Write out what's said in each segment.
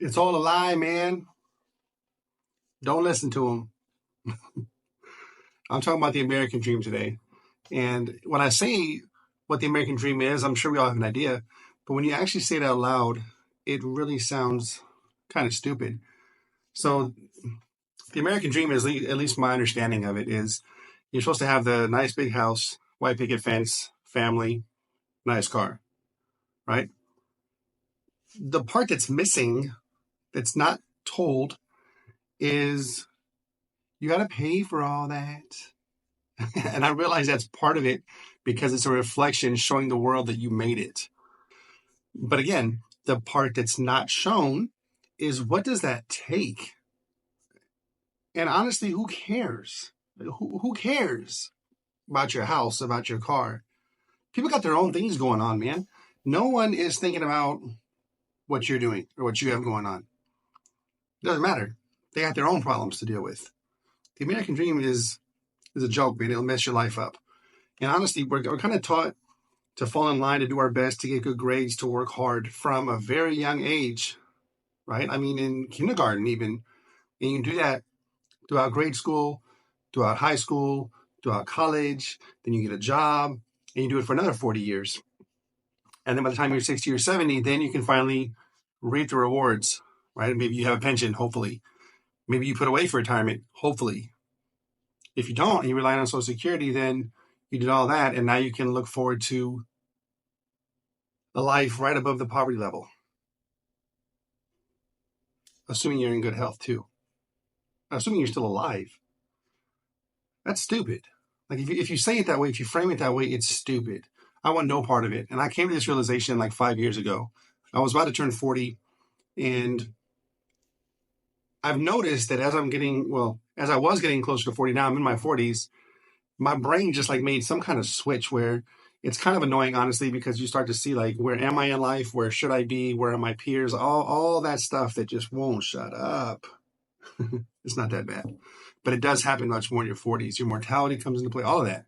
It's all a lie, man. Don't listen to them. I'm talking about the American dream today. And when I say what the American dream is, I'm sure we all have an idea. But when you actually say it out loud, it really sounds kind of stupid. So the American dream is, at least my understanding of it, is you're supposed to have the nice big house, white picket fence, family, nice car, right? The part that's missing, that's not told, is you got to pay for all that. And I realize that's part of it because it's a reflection showing the world that you made it. But again, the part that's not shown is what does that take? And honestly, who cares? Who cares about your house, about your car? People got their own things going on, man. No one is thinking about what you're doing or what you have going on. It doesn't matter. They got their own problems to deal with. The American dream is a joke, man. It'll mess your life up. And honestly, we're kind of taught to fall in line, to do our best, to get good grades, to work hard from a very young age, right? I mean, in kindergarten even. And you do that throughout grade school, throughout high school, throughout college, then you get a job, and you do it for another 40 years. And then by the time you're 60 or 70, then you can finally reap the rewards, right? Maybe you have a pension, hopefully. Maybe you put away for retirement, hopefully. If you don't, and you rely on Social Security, then you did all that, and now you can look forward to a life right above the poverty level, assuming you're in good health too. Assuming you're still alive. That's stupid. Like if you say it that way, if you frame it that way, it's stupid. I want no part of it. And I came to this realization like 5 years ago. I was about to turn 40, and I've noticed that as I was getting closer to 40, now I'm in my 40s, my brain just like made some kind of switch where it's kind of annoying, honestly, because you start to see like, where am I in life? Where should I be? Where are my peers? All that stuff that just won't shut up. It's not that bad. But it does happen much more in your 40s. Your mortality comes into play, all of that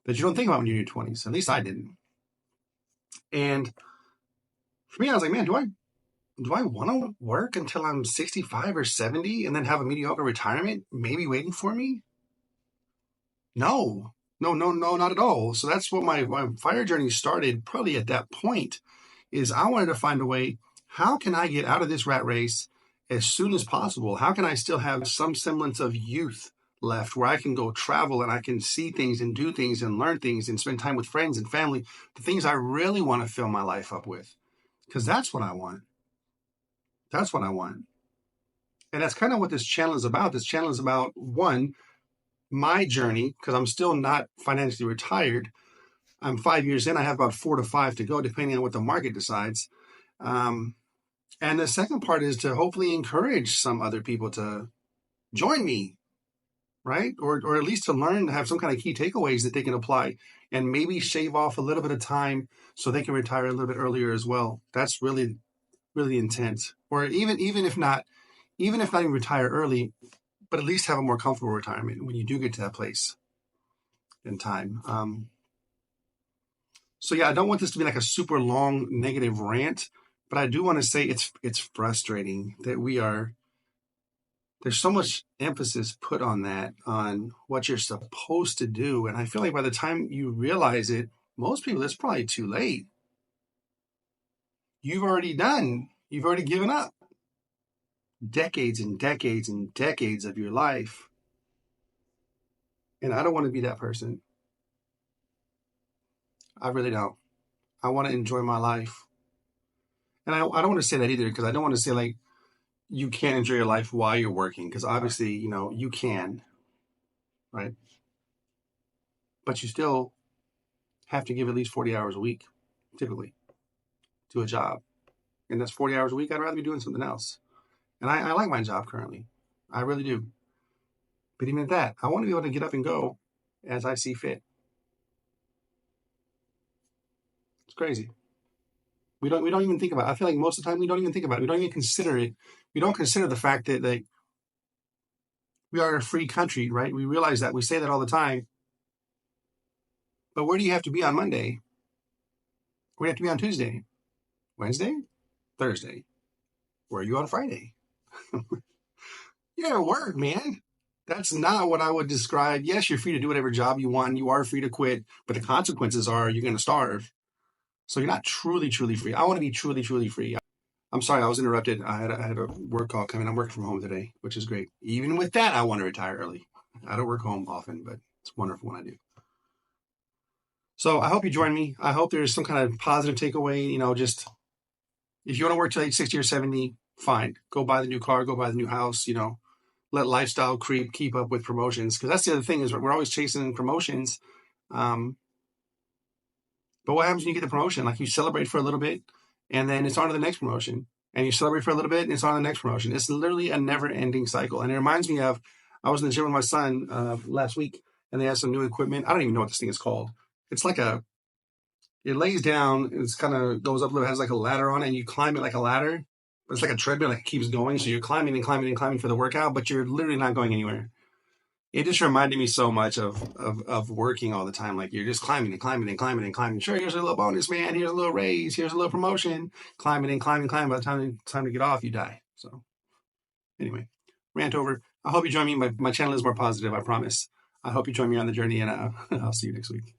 you don't think about when you're in your 20s. At least I didn't. And for me, I was like, man, do I want to work until I'm 65 or 70 and then have a mediocre retirement maybe waiting for me? No, not at all. So that's what my fire journey started probably at that point, is I wanted to find a way, how can I get out of this rat race as soon as possible? How can I still have some semblance of youth left where I can go travel and I can see things and do things and learn things and spend time with friends and family, the things I really want to fill my life up with? Because that's what I want. That's what I want. And that's kind of what this channel is about. This channel is about, one, my journey, because I'm still not financially retired. I'm 5 years in. I have about 4 to 5 to go, depending on what the market decides. And the second part is to hopefully encourage some other people to join me, right? Or at least to learn, to have some kind of key takeaways that they can apply and maybe shave off a little bit of time so they can retire a little bit earlier as well. That's really, really intense. Or even if not even retire early, but at least have a more comfortable retirement when you do get to that place in time. So yeah, I don't want this to be like a super long negative rant, but I do want to say it's frustrating that there's so much emphasis put on that, on what you're supposed to do. And I feel like by the time you realize it, most people, it's probably too late. You've already given up decades and decades and decades of your life. And I don't want to be that person. I really don't. I want to enjoy my life. And I don't want to say that either, because I don't want to say like you can't enjoy your life while you're working, because obviously, you can, right? But you still have to give at least 40 hours a week, typically, to a job. And that's 40 hours a week. I'd rather be doing something else. And I like my job currently. I really do. But even at that, I want to be able to get up and go as I see fit. It's crazy. We don't even think about it. I feel like most of the time we don't even think about it. We don't even consider it. We don't consider the fact that like we are a free country, right? We realize that. We say that all the time. But where do you have to be on Monday? Where do you have to be on Tuesday? Wednesday? Thursday? Where are you on Friday? You're at work, man. That's not what I would describe. Yes, you're free to do whatever job you want and you are free to quit, but the consequences are you're going to starve. So you're not truly, truly free. I want to be truly, truly free. I'm sorry, I was interrupted. I had a work call coming. I'm working from home today, which is great. Even with that, I want to retire early. I don't work home often, but it's wonderful when I do. So I hope you join me. I hope there's some kind of positive takeaway. Just if you want to work till age 60 or 70, fine. Go buy the new car, go buy the new house, let lifestyle creep keep up with promotions. Because that's the other thing is we're always chasing promotions. But what happens when you get the promotion? Like you celebrate for a little bit and then it's on to the next promotion. And you celebrate for a little bit and it's on to the next promotion. It's literally a never ending cycle. And it reminds me of, I was in the gym with my son last week and they had some new equipment. I don't even know what this thing is called. It's like it lays down, it's kind of goes up a little, it has like a ladder on it, and you climb it like a ladder. But it's like a treadmill, like it keeps going. So you're climbing and climbing and climbing for the workout, but you're literally not going anywhere. It just reminded me so much of working all the time. Like you're just climbing and climbing and climbing and climbing. Sure, here's a little bonus, man. Here's a little raise. Here's a little promotion. Climbing and climbing and climbing. By the time to get off, you die. So anyway, rant over. I hope you join me. My channel is more positive, I promise. I hope you join me on the journey, and I'll see you next week.